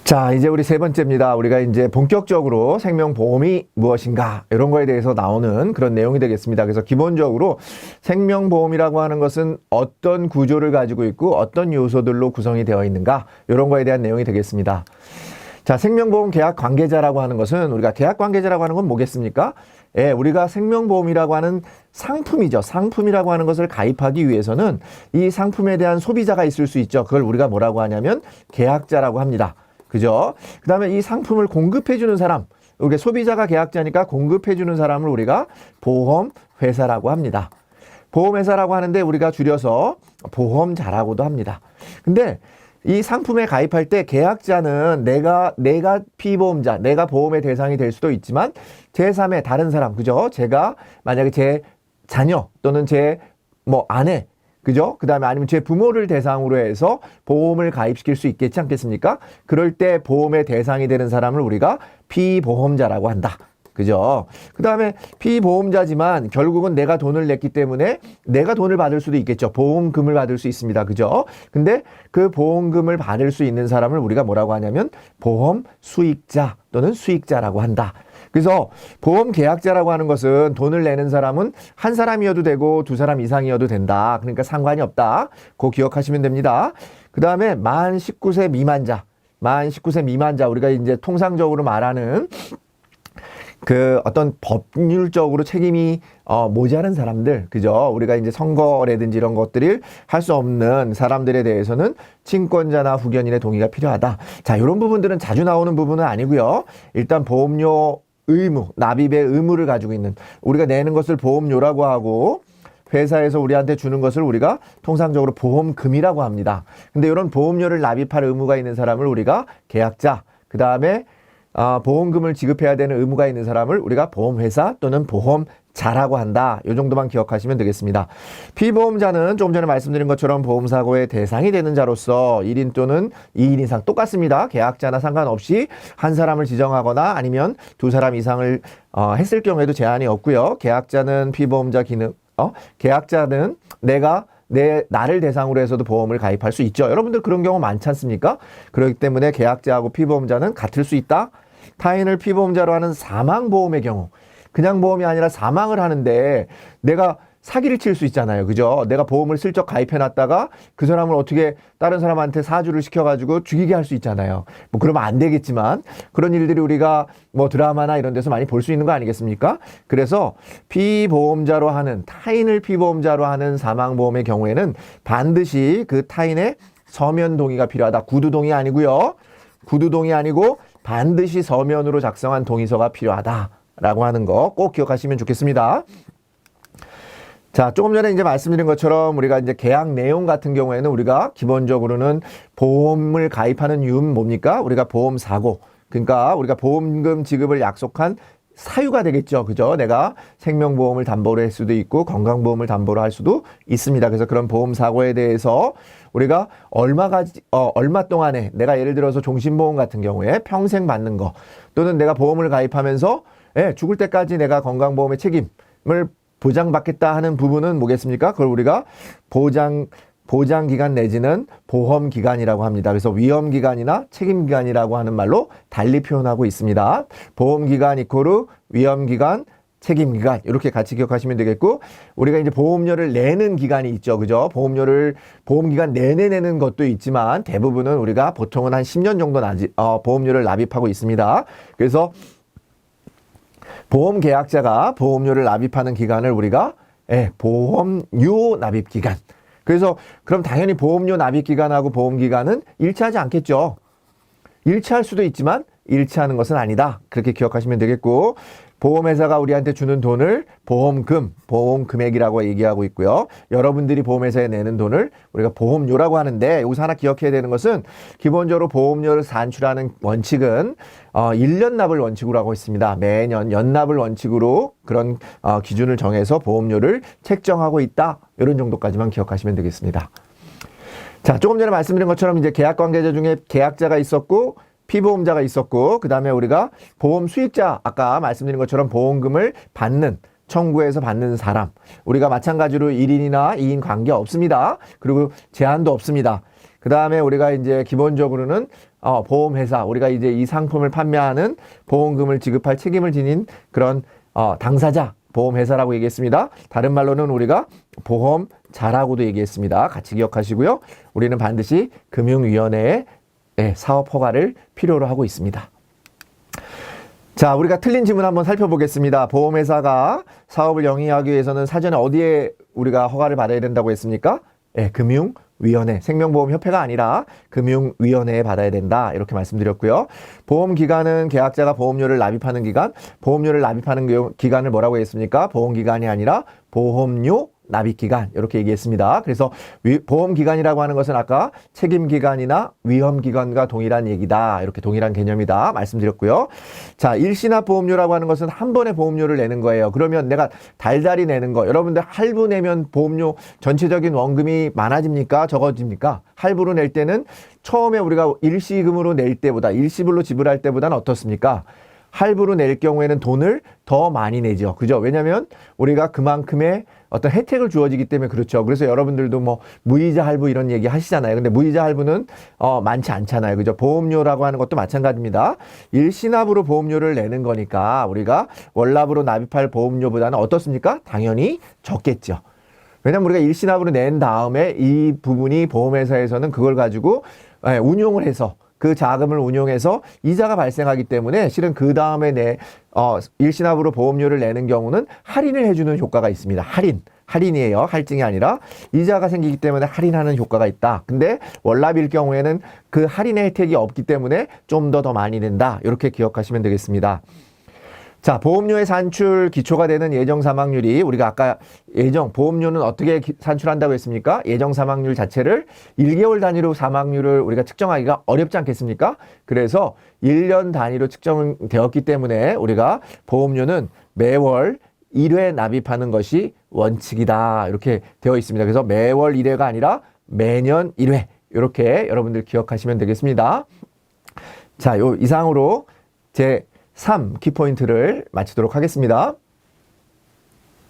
자, 이제 우리 세 번째입니다. 우리가 이제 본격적으로 생명보험이 무엇인가 이런 거에 대해서 나오는 그런 내용이 되겠습니다. 그래서 기본적으로 생명보험이라고 하는 것은 어떤 구조를 가지고 있고 어떤 요소들로 구성이 되어 있는가 이런 거에 대한 내용이 되겠습니다. 자, 생명보험 계약 관계자라고 하는 것은 우리가 계약 관계자라고 하는 건 뭐겠습니까? 예, 우리가 생명보험이라고 하는 상품이죠. 상품이라고 하는 것을 가입하기 위해서는 이 상품에 대한 소비자가 있을 수 있죠. 그걸 우리가 뭐라고 하냐면 계약자라고 합니다. 그죠? 그 다음에 이 상품을 공급해주는 사람, 우리가 소비자가 계약자니까 공급해주는 사람을 우리가 보험회사라고 합니다. 보험회사라고 하는데 우리가 줄여서 보험자라고도 합니다. 근데 이 상품에 가입할 때 계약자는 내가 피보험자, 내가 보험의 대상이 될 수도 있지만 제3의 다른 사람, 그죠? 제가 만약에 제 자녀 또는 제 아내, 그죠? 그 다음에 아니면 제 부모를 대상으로 해서 보험을 가입시킬 수 있겠지 않겠습니까? 그럴 때 보험의 대상이 되는 사람을 우리가 피보험자라고 한다. 그죠? 그 다음에 피보험자지만 결국은 내가 돈을 냈기 때문에 내가 돈을 받을 수도 있겠죠. 보험금을 받을 수 있습니다. 그죠? 근데 그 보험금을 받을 수 있는 사람을 우리가 뭐라고 하냐면 보험 수익자 또는 수익자라고 한다. 그래서 보험 계약자라고 하는 것은 돈을 내는 사람은 한 사람이어도 되고 두 사람 이상이어도 된다. 그러니까 상관이 없다. 그거 기억하시면 됩니다. 그 다음에 만 19세 미만자, 우리가 이제 통상적으로 말하는 그 어떤 법률적으로 책임이 모자란 사람들, 그죠? 우리가 이제 선거라든지 이런 것들을 할 수 없는 사람들에 대해서는 친권자나 후견인의 동의가 필요하다. 자, 이런 부분들은 자주 나오는 부분은 아니고요. 일단 보험료 의무, 납입의 의무를 가지고 있는, 우리가 내는 것을 보험료라고 하고 회사에서 우리한테 주는 것을 우리가 통상적으로 보험금이라고 합니다. 근데 이런 보험료를 납입할 의무가 있는 사람을 우리가 계약자, 그 다음에 보험금을 지급해야 되는 의무가 있는 사람을 우리가 보험회사 또는 보험자라고 한다. 이 정도만 기억하시면 되겠습니다. 피보험자는 조금 전에 말씀드린 것처럼 보험사고의 대상이 되는 자로서 1인 또는 2인 이상 똑같습니다. 계약자나 상관없이 한 사람을 지정하거나 아니면 두 사람 이상을 했을 경우에도 제한이 없고요. 계약자는 피보험자 기능, 계약자는 나를 대상으로 해서도 보험을 가입할 수 있죠. 여러분들 그런 경우 많지 않습니까? 그렇기 때문에 계약자하고 피보험자는 같을 수 있다. 타인을 피보험자로 하는 사망보험의 경우, 그냥 보험이 아니라 사망을 하는데 내가 사기를 칠 수 있잖아요. 그죠? 내가 보험을 슬쩍 가입해놨다가 그 사람을 어떻게 다른 사람한테 사주를 시켜가지고 죽이게 할 수 있잖아요. 그러면 안 되겠지만 그런 일들이 우리가 드라마나 이런 데서 많이 볼 수 있는 거 아니겠습니까? 그래서 타인을 피보험자로 하는 사망보험의 경우에는 반드시 그 타인의 서면 동의가 필요하다. 구두 동의 아니고요. 구두 동의 아니고 반드시 서면으로 작성한 동의서가 필요하다라고 하는 거 꼭 기억하시면 좋겠습니다. 자, 조금 전에 이제 말씀드린 것처럼 우리가 이제 계약 내용 같은 경우에는 우리가 기본적으로는 보험을 가입하는 이유는 뭡니까? 우리가 보험사고. 그러니까 우리가 보험금 지급을 약속한 사유가 되겠죠. 그죠? 내가 생명보험을 담보로 할 수도 있고 건강보험을 담보로 할 수도 있습니다. 그래서 그런 보험사고에 대해서 우리가 얼마 동안에 내가 예를 들어서 종신보험 같은 경우에 평생 받는 거 또는 내가 보험을 가입하면서 죽을 때까지 내가 건강보험의 책임을 보장받겠다 하는 부분은 뭐겠습니까? 그걸 우리가 보장기간 내지는 보험기간이라고 합니다. 그래서 위험기간이나 책임기간이라고 하는 말로 달리 표현하고 있습니다. 보험기간 이코르 위험기간, 책임기간 이렇게 같이 기억하시면 되겠고 우리가 이제 보험료를 내는 기간이 있죠. 그죠? 보험기간 내내 내는 것도 있지만 대부분은 우리가 보통은 한 10년 정도 보험료를 납입하고 있습니다. 그래서 보험 계약자가 보험료를 납입하는 기간을 우리가 보험료 납입 기간. 그래서 그럼 당연히 보험료 납입 기간하고 보험 기간은 일치하지 않겠죠. 일치할 수도 있지만 일치하는 것은 아니다. 그렇게 기억하시면 되겠고 보험회사가 우리한테 주는 돈을 보험 금액이라고 얘기하고 있고요. 여러분들이 보험회사에 내는 돈을 우리가 보험료라고 하는데 여기서 하나 기억해야 되는 것은 기본적으로 보험료를 산출하는 원칙은 1년 납을 원칙으로 하고 있습니다. 매년 연납을 원칙으로 그런 기준을 정해서 보험료를 책정하고 있다. 이런 정도까지만 기억하시면 되겠습니다. 자, 조금 전에 말씀드린 것처럼 이제 계약 관계자 중에 계약자가 있었고 피보험자가 있었고 그 다음에 우리가 보험 수익자, 아까 말씀드린 것처럼 보험금을 청구해서 받는 사람, 우리가 마찬가지로 1인이나 2인 관계 없습니다. 그리고 제한도 없습니다. 그 다음에 우리가 이제 기본적으로는 보험회사, 우리가 이제 이 상품을 판매하는 보험금을 지급할 책임을 지닌 그런 당사자, 보험회사라고 얘기했습니다. 다른 말로는 우리가 보험자라고도 얘기했습니다. 같이 기억하시고요. 우리는 반드시 금융위원회에 사업 허가를 필요로 하고 있습니다. 자, 우리가 틀린 지문 한번 살펴보겠습니다. 보험회사가 사업을 영위하기 위해서는 사전에 어디에 우리가 허가를 받아야 된다고 했습니까? 금융위원회, 생명보험협회가 아니라 금융위원회에 받아야 된다. 이렇게 말씀드렸고요. 보험기간은 계약자가 보험료를 납입하는 기간, 보험료를 납입하는 기간을 뭐라고 했습니까? 보험기간이 아니라 보험료 납입기간 이렇게 얘기했습니다. 그래서 보험기간이라고 하는 것은 아까 책임기간이나 위험기간과 동일한 얘기다. 이렇게 동일한 개념이다. 말씀드렸고요. 자, 일시납보험료라고 하는 것은 한 번에 보험료를 내는 거예요. 그러면 내가 달달이 내는 거, 여러분들 할부 내면 보험료 전체적인 원금이 많아집니까? 적어집니까? 할부로 낼 때는 처음에 우리가 일시금으로 낼 때보다 일시불로 지불할 때보다는 어떻습니까? 할부로 낼 경우에는 돈을 더 많이 내죠. 그죠? 왜냐면 우리가 그만큼의 어떤 혜택을 주어지기 때문에 그렇죠. 그래서 여러분들도 뭐 무이자 할부 이런 얘기 하시잖아요. 근데 무이자 할부는 많지 않잖아요. 그죠? 보험료라고 하는 것도 마찬가지입니다. 일시납으로 보험료를 내는 거니까 우리가 월납으로 납입할 보험료보다는 어떻습니까? 당연히 적겠죠. 왜냐면 우리가 일시납으로 낸 다음에 이 부분이 보험회사에서는 그걸 가지고 운용을 해서 그 자금을 운용해서 이자가 발생하기 때문에 실은 그 다음에 일시납으로 보험료를 내는 경우는 할인을 해주는 효과가 있습니다. 할인이에요. 할증이 아니라 이자가 생기기 때문에 할인하는 효과가 있다. 근데 월납일 경우에는 그 할인의 혜택이 없기 때문에 좀 더 많이 낸다. 이렇게 기억하시면 되겠습니다. 자, 보험료의 산출 기초가 되는 예정 사망률이 우리가 아까 보험료는 어떻게 산출한다고 했습니까? 예정 사망률 자체를 1개월 단위로 사망률을 우리가 측정하기가 어렵지 않겠습니까? 그래서 1년 단위로 측정되었기 때문에 우리가 보험료는 매월 1회 납입하는 것이 원칙이다. 이렇게 되어 있습니다. 그래서 매월 1회가 아니라 매년 1회. 이렇게 여러분들 기억하시면 되겠습니다. 자, 이상으로 제 3 키포인트를 마치도록 하겠습니다.